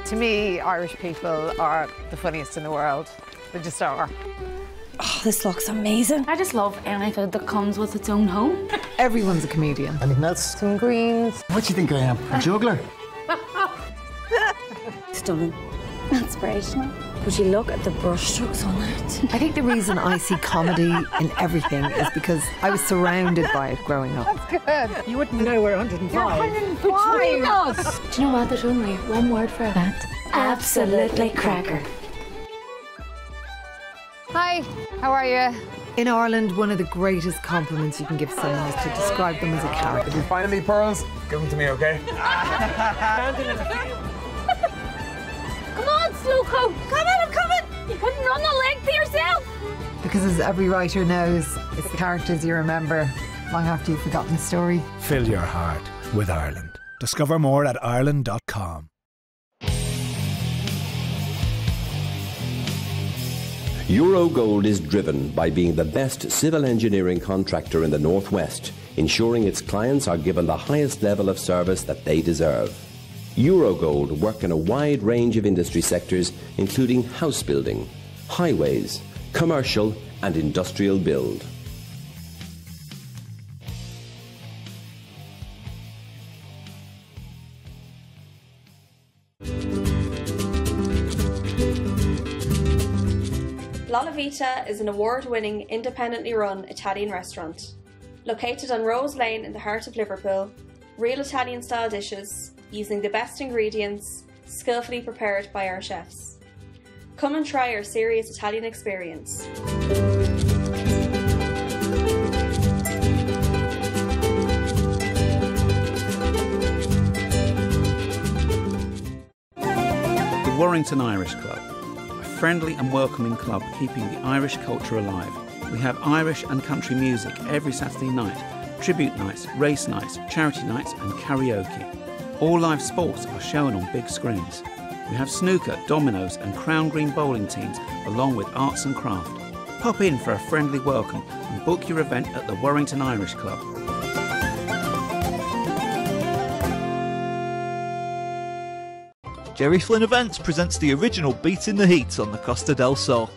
To me, Irish people are the funniest in the world. They just are. Oh, this looks amazing. I just love any food that comes with its own home. Everyone's a comedian. Anything else? Some greens. What do you think I am? A juggler? Stunning. Inspirational. Would you look at the brushstrokes on it? I think the reason I see comedy in everything is because I was surrounded by it growing up. That's good. You wouldn't know we're 105. You're 105. Between us. Do you know what? There's only one word for that. Absolutely cracker. Hi, how are you? In Ireland, one of the greatest compliments you can give someone is to describe them as a character. If you find any pearls, give them to me, okay? Come on, Sluco. Come on, I'm coming. You couldn't run the leg to yourself. Because as every writer knows, it's the characters you remember long after you've forgotten the story. Fill your heart with Ireland. Discover more at ireland.com. Eurogold is driven by being the best civil engineering contractor in the Northwest, ensuring its clients are given the highest level of service that they deserve. Eurogold work in a wide range of industry sectors, including house building, highways, commercial and industrial build. La Vita is an award-winning, independently run Italian restaurant. Located on Rose Lane in the heart of Liverpool, real Italian-style dishes, using the best ingredients, skillfully prepared by our chefs. Come and try our serious Italian experience. The Warrington Irish Club. Friendly and welcoming club keeping the Irish culture alive. We have Irish and country music every Saturday night, tribute nights, race nights, charity nights and karaoke. All live sports are shown on big screens. We have snooker, dominoes and crown green bowling teams along with arts and craft. Pop in for a friendly welcome and book your event at the Warrington Irish Club. Jerry Flynn Events presents the original Beat in the Heat on the Costa del Sol.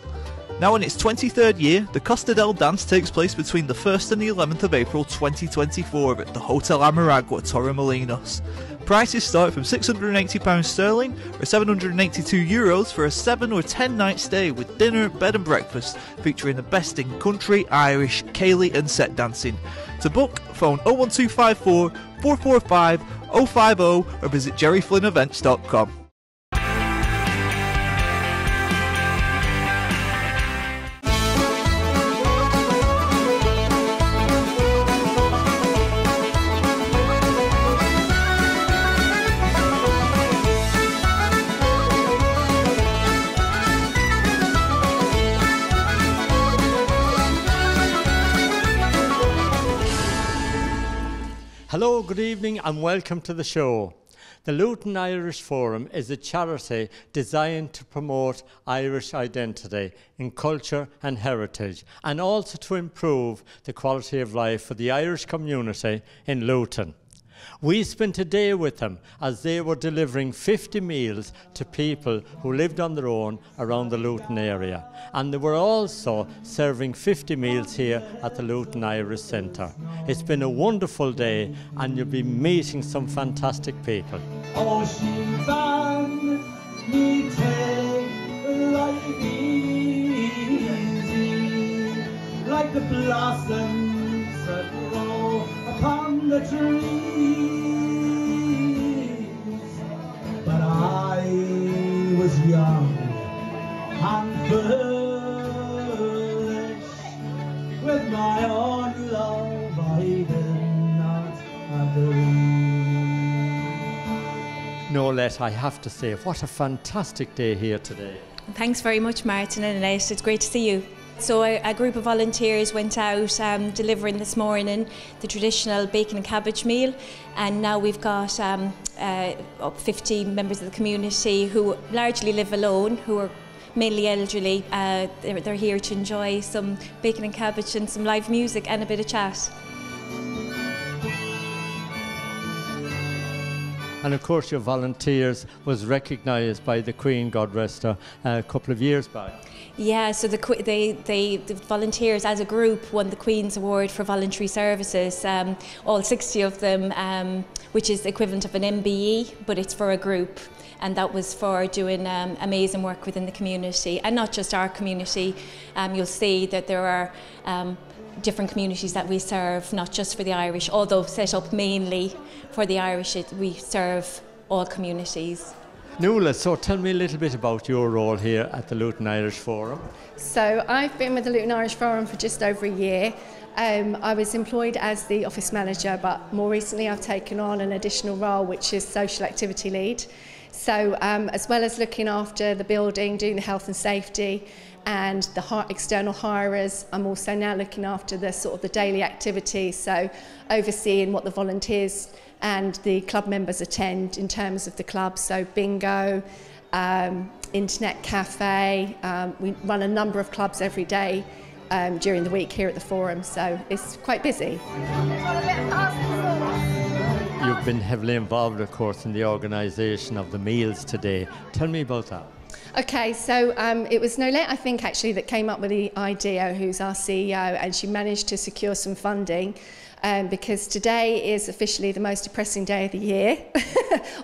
Now in its 23rd year, the Costa del Dance takes place between the 1st and the 11th of April 2024 at the Hotel Amaragua, Torremolinos. Prices start from £680 sterling or €782 for a 7 or 10 night stay with dinner, bed and breakfast featuring the best in country, Irish, ceilidh and set dancing. To book, phone 01254 445 050 or visit jerryflynnevents.com. Hello, good evening and welcome to the show. The Luton Irish Forum is a charity designed to promote Irish identity in culture and heritage and also to improve the quality of life for the Irish community in Luton. We spent a day with them as they were delivering 50 meals to people who lived on their own around the Luton area. And they were also serving 50 meals here at the Luton Irish Centre. It's been a wonderful day and you'll be meeting some fantastic people. Oh, she found me take life easy, like the blossoms that grow upon the trees. But I was young and foolish, with my own love I did not agree. Noelette, I have to say, what a fantastic day here today. Thanks very much, Martin and Annette. It's great to see you. So a group of volunteers went out delivering this morning the traditional bacon and cabbage meal, and now we've got up 50 members of the community who largely live alone, who are mainly elderly. They're here to enjoy some bacon and cabbage and some live music and a bit of chat. And of course your volunteers was recognised by the Queen, God rest her, a couple of years back. Yeah, so the volunteers as a group won the Queen's Award for Voluntary Services, all 60 of them, which is the equivalent of an MBE, but it's for a group. And that was for doing amazing work within the community, and not just our community. You'll see that there are different communities that we serve, not just for the Irish, although set up mainly for the Irish, we serve all communities. Nuala, so tell me a little bit about your role here at the Luton Irish Forum. So I've been with the Luton Irish Forum for just over a year. I was employed as the office manager, but more recently I've taken on an additional role, which is social activity lead. So as well as looking after the building, doing the health and safety and the external hirers, I'm also now looking after the sort of the daily activities, so overseeing what the volunteers and the club members attend in terms of the club, so bingo, internet cafe. We run a number of clubs every day during the week here at the Forum, so it's quite busy. You've been heavily involved, of course, in the organisation of the meals today. Tell me about that. Okay, so it was Noelette, I think, actually, that came up with the idea, who's our CEO, and she managed to secure some funding because today is officially the most depressing day of the year,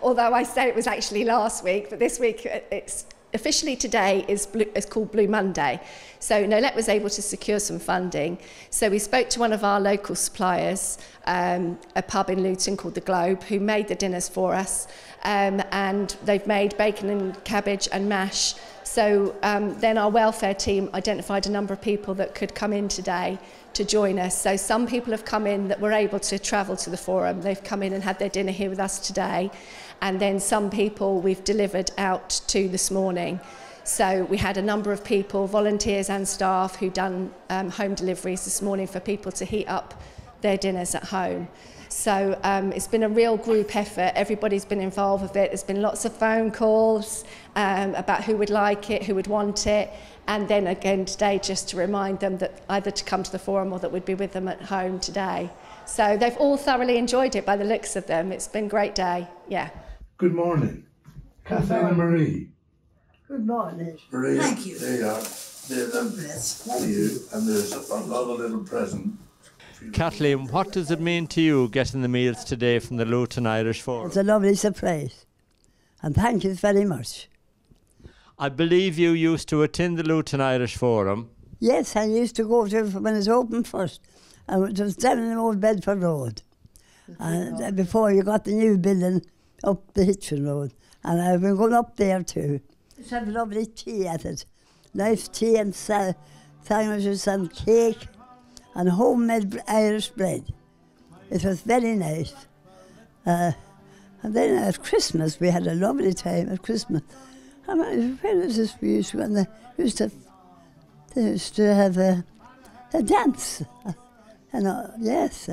although I say it was actually last week, but this week it's officially today is called Blue Monday. So Noelette was able to secure some funding. So we spoke to one of our local suppliers, a pub in Luton called The Globe, who made the dinners for us. And they've made bacon and cabbage and mash. So then our welfare team identified a number of people that could come in today to join us. So some people have come in that were able to travel to the Forum. They've come in and had their dinner here with us today. And then some people we've delivered out to this morning. So we had a number of people, volunteers and staff, who've done home deliveries this morning for people to heat up their dinners at home. So it's been a real group effort. Everybody's been involved with it. There's been lots of phone calls about who would like it, who would want it. And then again today, just to remind them that either to come to the Forum or that we'd be with them at home today. So they've all thoroughly enjoyed it by the looks of them. It's been a great day, yeah. Good morning, Kathleen and Marie. Good morning. Marie, Thank you. there you are. There's for you, and there's another little present. Kathleen, what does it mean to you getting the meals today from the Luton Irish Forum? It's a lovely surprise, and thank you very much. I believe you used to attend the Luton Irish Forum. Yes, I used to go to it when it was open first, and it was down in the old Bedford Road. And before you got the new building up the Hitchin Road, and I've been going up there too. It's had lovely tea at it, nice tea and sandwiches and cake and homemade Irish bread. It was very nice. And then at Christmas, we had a lovely time at Christmas. I mean, where is this we used to, when they used to have a dance. Yes.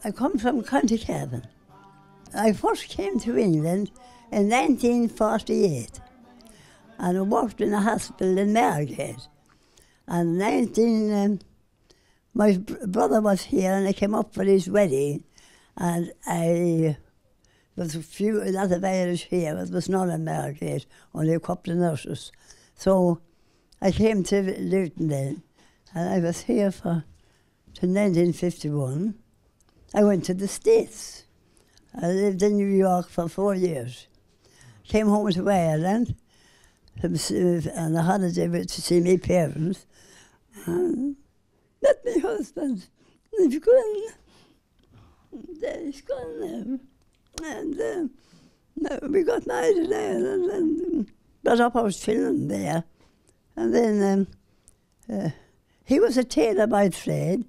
I come from County Cavan. I first came to England in 1948 and I worked in a hospital in Margate. And my brother was here and I came up for his wedding, and there was a lot of Irish here, but there was none in Margate, only a couple of nurses. So I came to Luton then, and I was here till 1951. I went to the States. I lived in New York for 4 years. Came home to Ireland on a holiday to see my parents. And met my husband. He's gone. He's gone now. And we got married in Ireland and brought up our children there. And then he was a tailor by trade,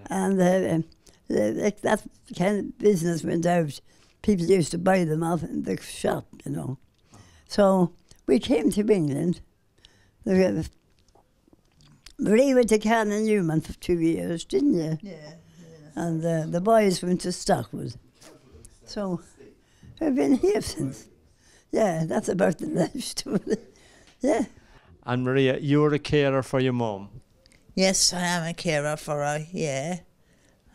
and that kind of business went out. People used to buy them off in the shop, you know. So we came to England. Marie went to Canon Newman for 2 years, didn't you? Yeah. And the boys went to Stockwood. So I've been here since. Yeah, that's about the life story. Yeah. And Maria, you're a carer for your mum? Yes, I am a carer for her, yeah.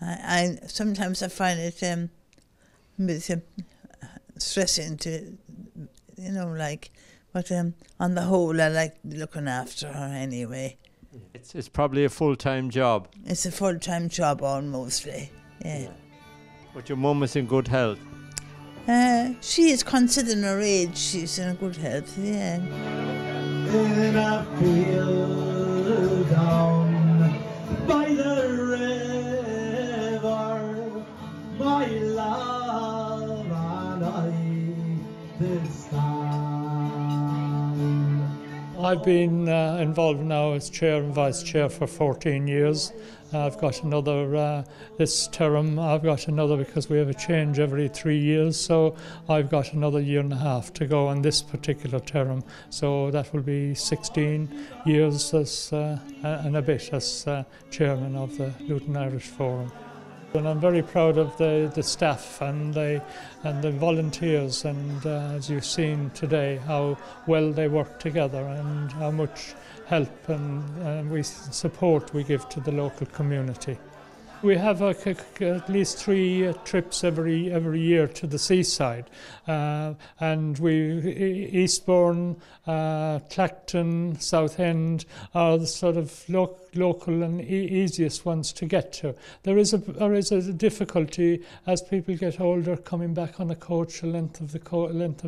I sometimes I find it stressing to, you know, like, but on the whole, I like looking after her anyway. It's probably a full-time job. It's a full-time job almostly, yeah. But your mum is in good health? She is, considering her age, she's in good health, yeah. In a field down by the river, my love and I did stand. I've been involved now as chair and vice chair for 14 years. I've got another this term. I've got another because we have a change every 3 years, so I've got another year and a half to go on this particular term. So that will be 16 years as, and a bit as chairman of the Luton Irish Forum. And I'm very proud of the staff and the volunteers, and as you've seen today, how well they work together and how much help and support we give to the local community. We have at least 3 trips every year to the seaside, and Eastbourne, Clacton, Southend are the sort of local and easiest ones to get to. There is a difficulty as people get older coming back on a coach, the length of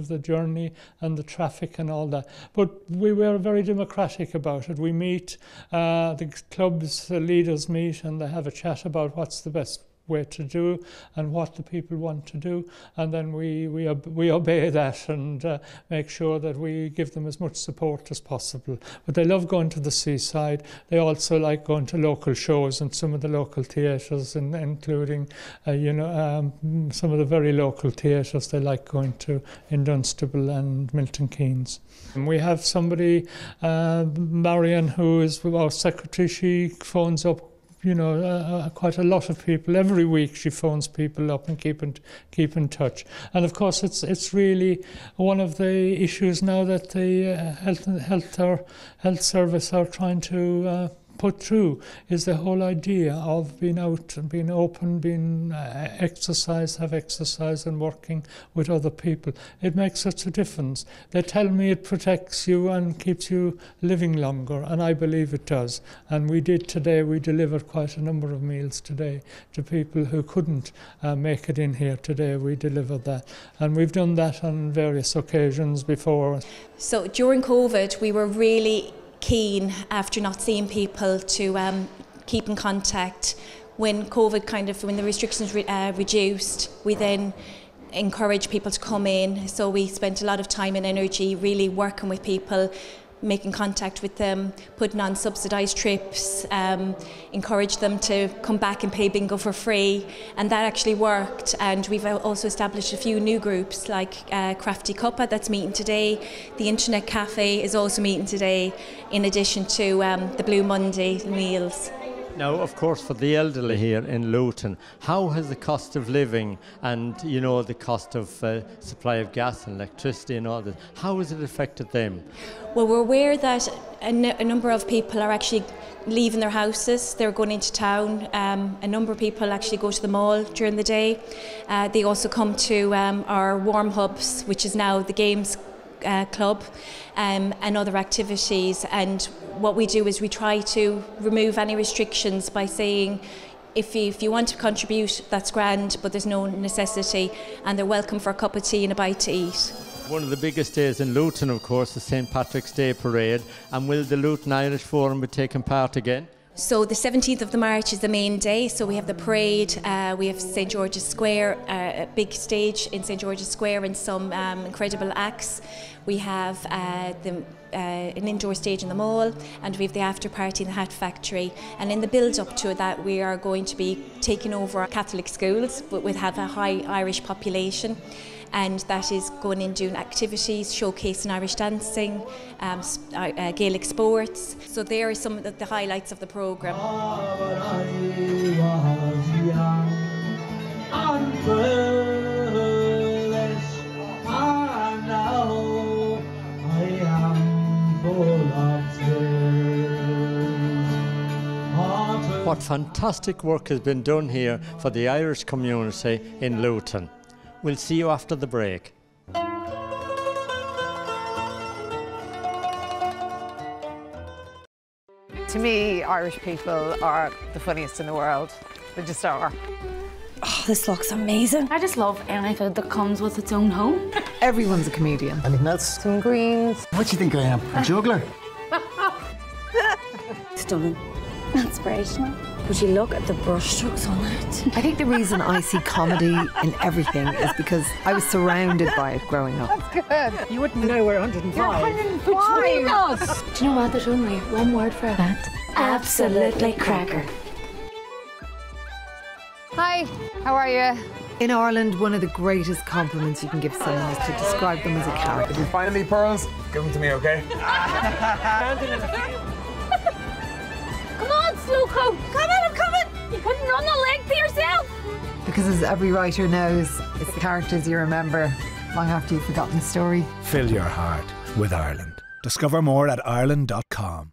the journey and the traffic and all that. But we were very democratic about it. We meet, the club's leaders meet, and they have a chat about what's the best way to do and what the people want to do, and then we obey that and make sure that we give them as much support as possible. But they love going to the seaside. They also like going to local shows and some of the local theatres, including some of the very local theatres they like going to in Dunstable and Milton Keynes. And we have somebody, Marion, who is our secretary. She phones up quite a lot of people. Every week she phones people up and keep in touch. And of course it's really one of the issues now that the health service are trying to put through, is the whole idea of being out and being open, being have exercise and working with other people. It makes such a difference. They tell me it protects you and keeps you living longer, and I believe it does. And we did today, we delivered quite a number of meals today to people who couldn't make it in here today. We delivered that, and we've done that on various occasions before. So during COVID, we were really keen, after not seeing people, to keep in contact. When COVID when the restrictions reduced, we then encouraged people to come in. So we spent a lot of time and energy really working with people, making contact with them, putting on subsidised trips, encouraged them to come back and play bingo for free, and that actually worked. And we've also established a few new groups like Crafty Cuppa, that's meeting today. The Internet Cafe is also meeting today, in addition to the Blue Monday meals. Now, of course, for the elderly here in Luton, how has the cost of living and, the cost of supply of gas and electricity and all that, how has it affected them? Well, we're aware that a number of people are actually leaving their houses. They're going into town. A number of people actually go to the mall during the day. They also come to our warm hubs, which is now the Games Club, and other activities. And what we do is we try to remove any restrictions by saying, if you want to contribute, that's grand, but there's no necessity, and they're welcome for a cup of tea and a bite to eat. One of the biggest days in Luton, of course, the St. Patrick's Day Parade, and will the Luton Irish Forum be taking part again? So the 17th of March is the main day, so we have the parade, we have St. George's Square, a big stage in St. George's Square and some incredible acts. We have an indoor stage in the mall, and we have the after party in the Hat Factory. And in the build up to that, we are going to be taking over Catholic schools, but we have a high Irish population. And that is going in doing activities, showcasing Irish dancing, Gaelic sports. So there are some of the highlights of the programme. What fantastic work has been done here for the Irish community in Luton. We'll see you after the break. To me, Irish people are the funniest in the world. They just are. Oh, this looks amazing. I just love any food that comes with its own home. Everyone's a comedian. Anything else? Some greens. What do you think I am? A juggler? Stunning. Inspirational. Would you look at the brushstrokes on it? I think the reason I see comedy in everything is because I was surrounded by it growing up. That's good. You wouldn't know we're 105. Between us. Do you know what? There's only one word for that. Absolutely cracker. Hi, how are you? In Ireland, one of the greatest compliments you can give someone is to describe them as a character. If you find any pearls, give them to me, okay? Come on, Slowcoat. Come on, I'm coming. You couldn't run the length yourself. Because as every writer knows, it's the characters you remember long after you've forgotten the story. Fill your heart with Ireland. Discover more at Ireland.com.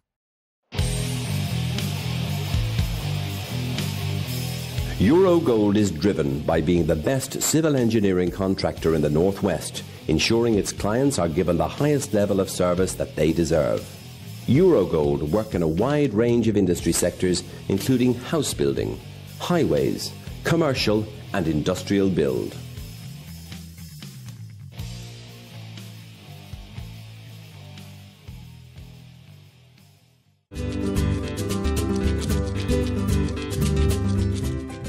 Eurogold is driven by being the best civil engineering contractor in the Northwest, ensuring its clients are given the highest level of service that they deserve. Eurogold work in a wide range of industry sectors, including house building, highways, commercial and industrial build.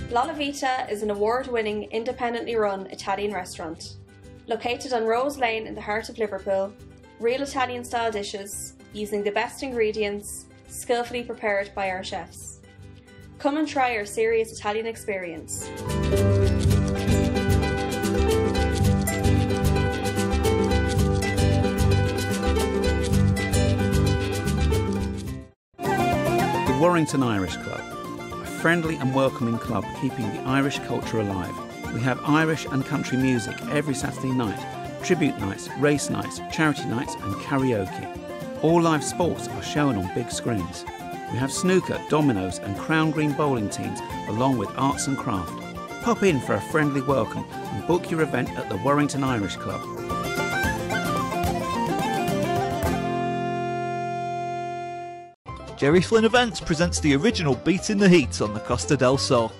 La Vita is an award-winning, independently run Italian restaurant. Located on Rose Lane in the heart of Liverpool, real Italian-style dishes, using the best ingredients, skillfully prepared by our chefs. Come and try our serious Italian experience. The Warrington Irish Club, a friendly and welcoming club keeping the Irish culture alive. We have Irish and country music every Saturday night, tribute nights, race nights, charity nights and karaoke. All live sports are shown on big screens. We have snooker, dominoes and crown green bowling teams along with arts and craft. Pop in for a friendly welcome and book your event at the Warrington Irish Club. Jerry Flynn Events presents the original Beat in the Heat on the Costa del Sol.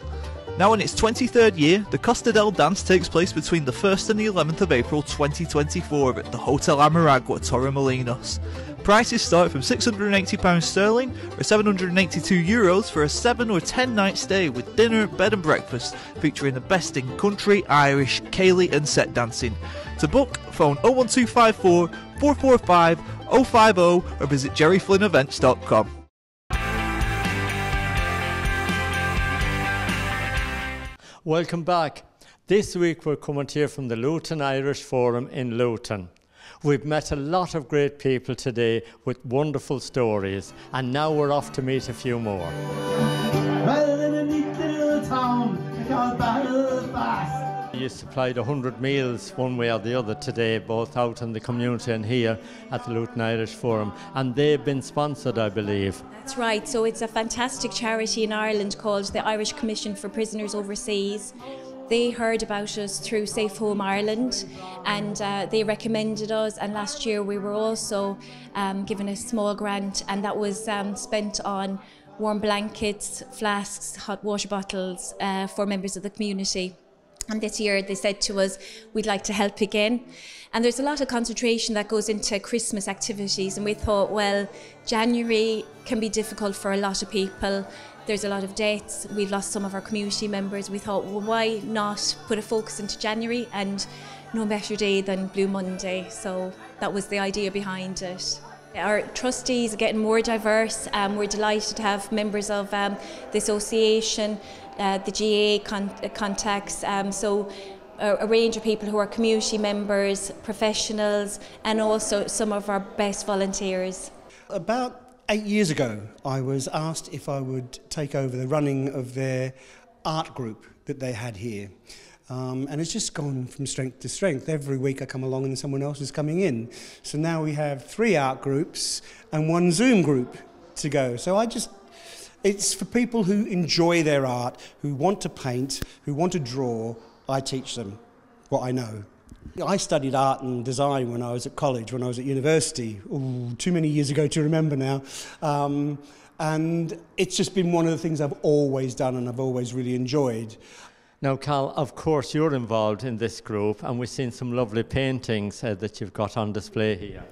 Now in its 23rd year, the Costa del Dance takes place between the 1st and the 11th of April 2024 at the Hotel Amaragua, Torremolinos. Prices start from £680 sterling or €782 for a 7 or 10 night stay with dinner, bed and breakfast featuring the best in country, Irish, ceilidh and set dancing. To book, phone 01254 445 050 or visit jerryflynnevents.com. Welcome back. This week we're coming to you from the Luton Irish Forum in Luton. We've met a lot of great people today with wonderful stories, and now we're off to meet a few more. Well, in a neat little town called Belfast. You supplied 100 meals one way or the other today, both out in the community and here at the Luton Irish Forum, and they've been sponsored, I believe. That's right. So it's a fantastic charity in Ireland called the Irish Commission for Prisoners Overseas. They heard about us through Safe Home Ireland, and they recommended us, and last year we were also given a small grant, and that was spent on warm blankets, flasks, hot water bottles for members of the community. And this year they said to us, we'd like to help again. And there's a lot of concentration that goes into Christmas activities, and we thought, well, January can be difficult for a lot of people. There's a lot of deaths. We've lost some of our community members. We thought, well, why not put a focus into January, and no better day than Blue Monday. So that was the idea behind it. Our trustees are getting more diverse. We're delighted to have members of the association, the GA contacts, so a range of people who are community members, professionals, and also some of our best volunteers. About 8 years ago, I was asked if I would take over the running of their art group that they had here. And it's just gone from strength to strength. Every week I come along and someone else is coming in. So now we have 3 art groups and 1 Zoom group to go. So it's for people who enjoy their art, who want to paint, who want to draw. I teach them what I know. I studied art and design when I was at college, when I was at university. Ooh, too many years ago to remember now. And it's just been one of the things I've always done and I've always really enjoyed. Now, Cal, of course you're involved in this group, and we've seen some lovely paintings that you've got on display here.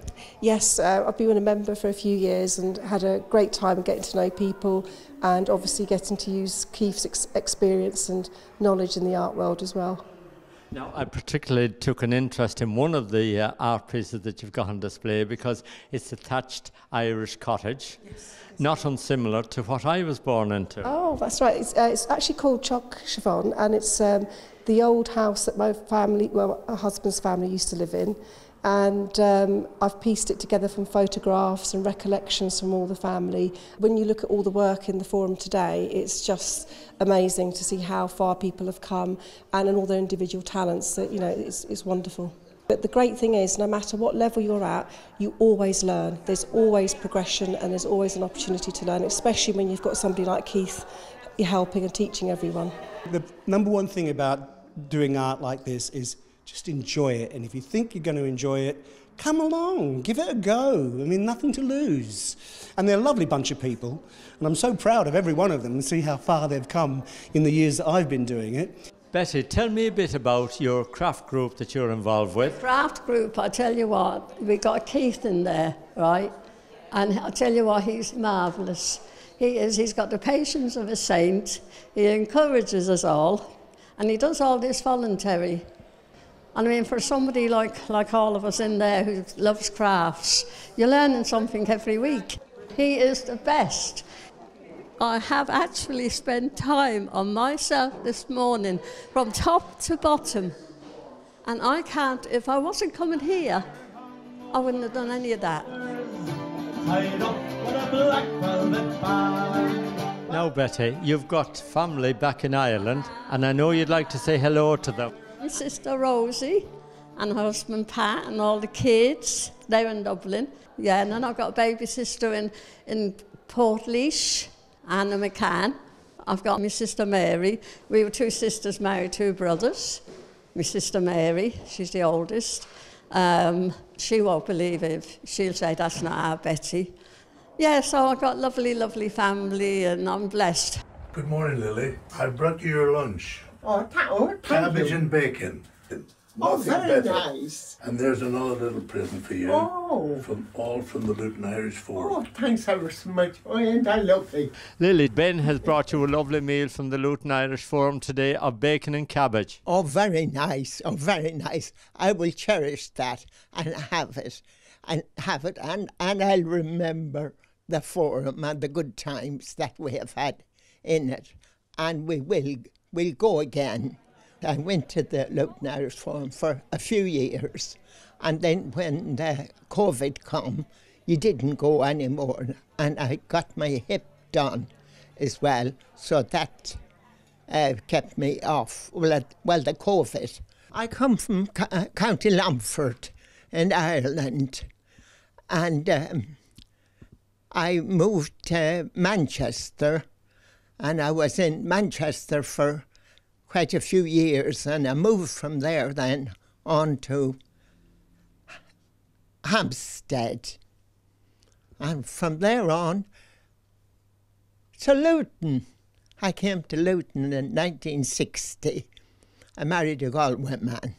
Yes, I've been a member for a few years and had a great time getting to know people and obviously getting to use Keith's experience and knowledge in the art world as well. Now, I particularly took an interest in one of the art pieces that you've got on display because it's a thatched Irish cottage, not unsimilar to what I was born into. Oh, that's right. It's actually called Choc Chiffon, and it's the old house that my family, well, my husband's family used to live in. And I've pieced it together from photographs and recollections from all the family. When you look at all the work in the forum today, it's just amazing to see how far people have come and in all their individual talents. That, you know, it's wonderful. But the great thing is, no matter what level you're at, you always learn. There's always progression and there's always an opportunity to learn, especially when you've got somebody like Keith helping and teaching everyone. The number one thing about doing art like this is just enjoy it, and if you think you're going to enjoy it, come along, give it a go. I mean, nothing to lose. And they're a lovely bunch of people, and I'm so proud of every one of them and see how far they've come in the years that I've been doing it. Betty, tell me a bit about your craft group that you're involved with. Craft group, I tell you what, we got Keith in there, right? And I tell you what, he's marvellous. He's got the patience of a saint, he encourages us all, and he does all this voluntary. I mean, for somebody like all of us in there who loves crafts, you're learning something every week. He is the best. I have actually spent time on myself this morning from top to bottom. And I can't, if I wasn't coming here, I wouldn't have done any of that. Now, Betty, you've got family back in Ireland, and I know you'd like to say hello to them. My sister Rosie and her husband Pat and all the kids, they're in Dublin. Yeah, and then I've got a baby sister in Portlaoise, Anna McCann. I've got my sister Mary. We were two sisters married, two brothers. My sister Mary, she's the oldest. She won't believe it. She'll say, that's not our Betty. Yeah, so I've got lovely, lovely family and I'm blessed. Good morning, Lily. I brought you your lunch. Thank Cabbage you. and bacon. Oh, Nothing very better. nice. And there's another little present for you. Oh. From the Luton Irish Forum. Oh, thanks ever so much. Oh, ain't I lovely? Lily, Ben has brought you a lovely meal from the Luton Irish Forum today of bacon and cabbage. Oh, very nice. Oh, very nice. I will cherish that and have it. And I'll remember the forum and the good times that we have had in it. And we'll go again. I went to the Luton Irish Forum for a few years, and then when the COVID come, you didn't go anymore, and I got my hip done as well, so that kept me off. Well, the COVID. I come from County Longford in Ireland, and I moved to Manchester, and I was in Manchester for quite a few years, and I moved from there then on to Hampstead, and from there on to Luton. I came to Luton in 1960. I married a Galway man,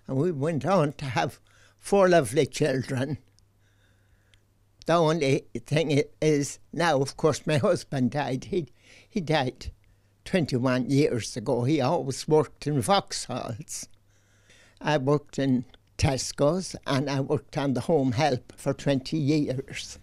and we went on to have 4 lovely children. The only thing is now, of course, my husband died. He died 21 years ago. He always worked in Vauxhalls. I worked in Tesco's and I worked on the home help for 20 years.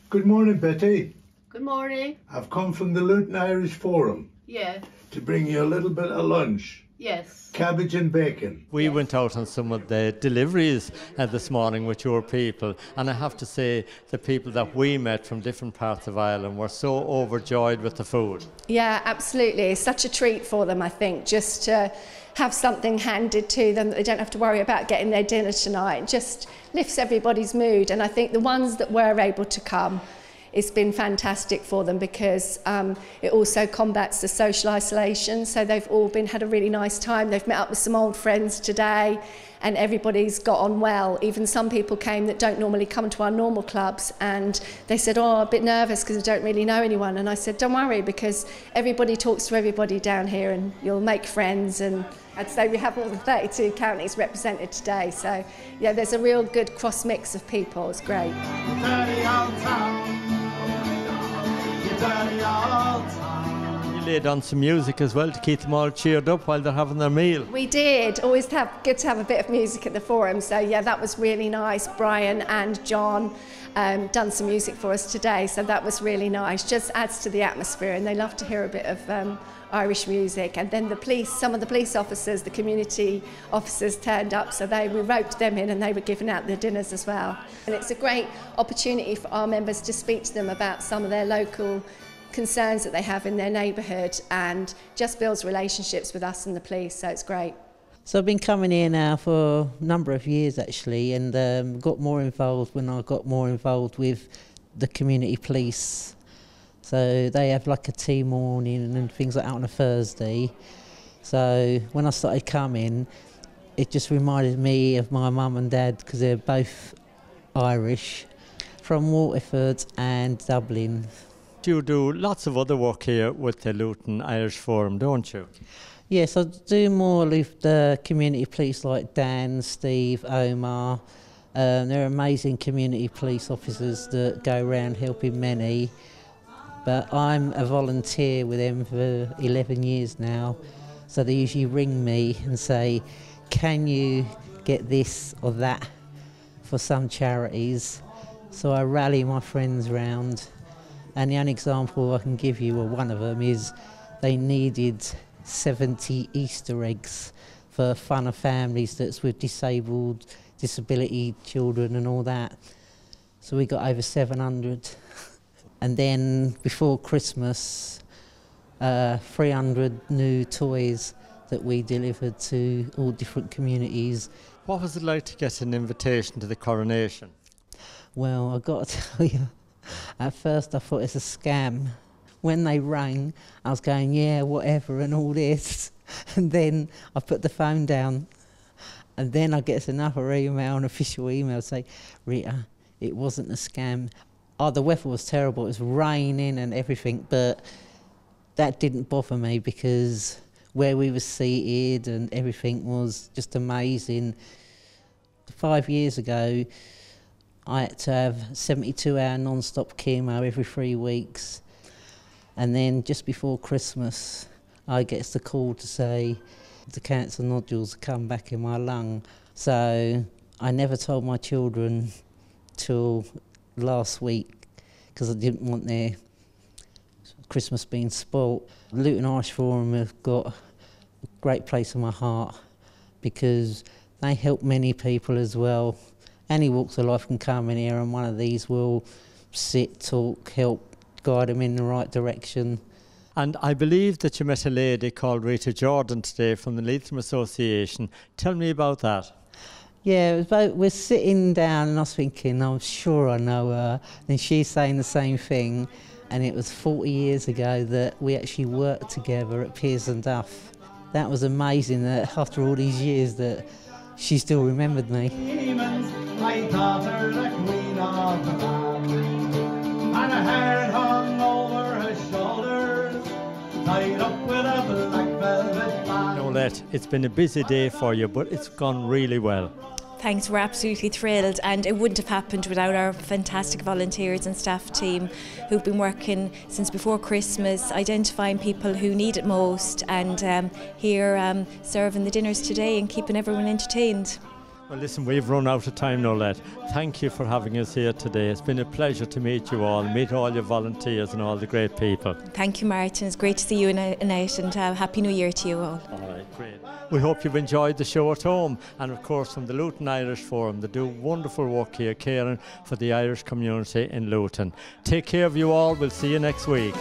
Good morning, Betty. Good morning. I've come from the Luton Irish Forum Yeah. to bring you a little bit of lunch. Yes. Cabbage and bacon. We went out on some of the deliveries this morning with your people, and I have to say the people that we met from different parts of Ireland were so overjoyed with the food. Yeah, absolutely. It's such a treat for them, I think, just to have something handed to them that they don't have to worry about getting their dinner tonight. It just lifts everybody's mood, and I think the ones that were able to come, it's been fantastic for them because it also combats the social isolation. So they've all had a really nice time. They've met up with some old friends today, and everybody's got on well. Even some people came that don't normally come to our normal clubs, and they said, oh, I'm a bit nervous because I don't really know anyone. And I said, don't worry, because everybody talks to everybody down here and you'll make friends. And I'd say we have all the 32 counties represented today. So yeah, there's a real good cross mix of people. It's great. You laid on some music as well to keep them all cheered up while they're having their meal. We did. Always good to have a bit of music at the Forum. So yeah, that was really nice. Brian and John done some music for us today. So that was really nice. Just adds to the atmosphere, and they love to hear a bit of Irish music. And then the police, some of the police officers, the community officers turned up, so we roped them in and they were giving out their dinners as well. And it's a great opportunity for our members to speak to them about some of their local concerns that they have in their neighbourhood, and just builds relationships with us and the police, so it's great. So I've been coming here now for a number of years actually, and got more involved when I got more involved with the community police. So they have like a tea morning and things like that on a Thursday. So when I started coming, it just reminded me of my mum and dad, because they're both Irish, from Waterford and Dublin. You do lots of other work here with the Luton Irish Forum, don't you? Yes, I do more with the community police like Dan, Steve, Omar. They're amazing community police officers that go around helping many. But I'm a volunteer with them for 11 years now. So they usually ring me and say, can you get this or that for some charities? So I rally my friends round. And the only example I can give you, or one of them, is they needed 70 Easter eggs for fun of families that's with disability children and all that. So we got over 700. And then before Christmas, 300 new toys that we delivered to all different communities. What was it like to get an invitation to the coronation? Well, I've got to tell you, at first I thought it's a scam. When they rang, I was going, yeah, whatever, and all this. And then I put the phone down. And then I get another email, an official email, say, Rita, it wasn't a scam. Oh, the weather was terrible. It was raining and everything, but that didn't bother me because where we were seated and everything was just amazing. 5 years ago, I had to have 72-hour non-stop chemo every 3 weeks. And then just before Christmas, I get the call to say the cancer nodules have come back in my lung. So I never told my children till last week because I didn't want their Christmas being spoilt. Luton Irish Forum have got a great place in my heart because they help many people as well. Any walks of life can come in here, and one of these will sit, talk, help, guide them in the right direction. And I believe that you met a lady called Rita Jordan today from the Leitrim Association. Tell me about that. Yeah, it was about, we're sitting down and I was thinking, I'm sure I know her. And she's saying the same thing. And it was 40 years ago that we actually worked together at Piers and Duff. That was amazing that after all these years that she still remembered me. I thought her the queen of the land, and her hair hung over her shoulders, tied up with a black velvet band. Noelette, it's been a busy day for you, but it's gone really well. Thanks, we're absolutely thrilled, and it wouldn't have happened without our fantastic volunteers and staff team who've been working since before Christmas, identifying people who need it most, and here serving the dinners today and keeping everyone entertained. Well, listen, we've run out of time, Noelette. Thank you for having us here today. It's been a pleasure to meet you all, meet all your volunteers and all the great people. Thank you, Martin. It's great to see you in Annette, and Happy New Year to you all. All right, great. We hope you've enjoyed the show at home, and of course from the Luton Irish Forum. They do wonderful work here, caring for the Irish community in Luton. Take care of you all. We'll see you next week.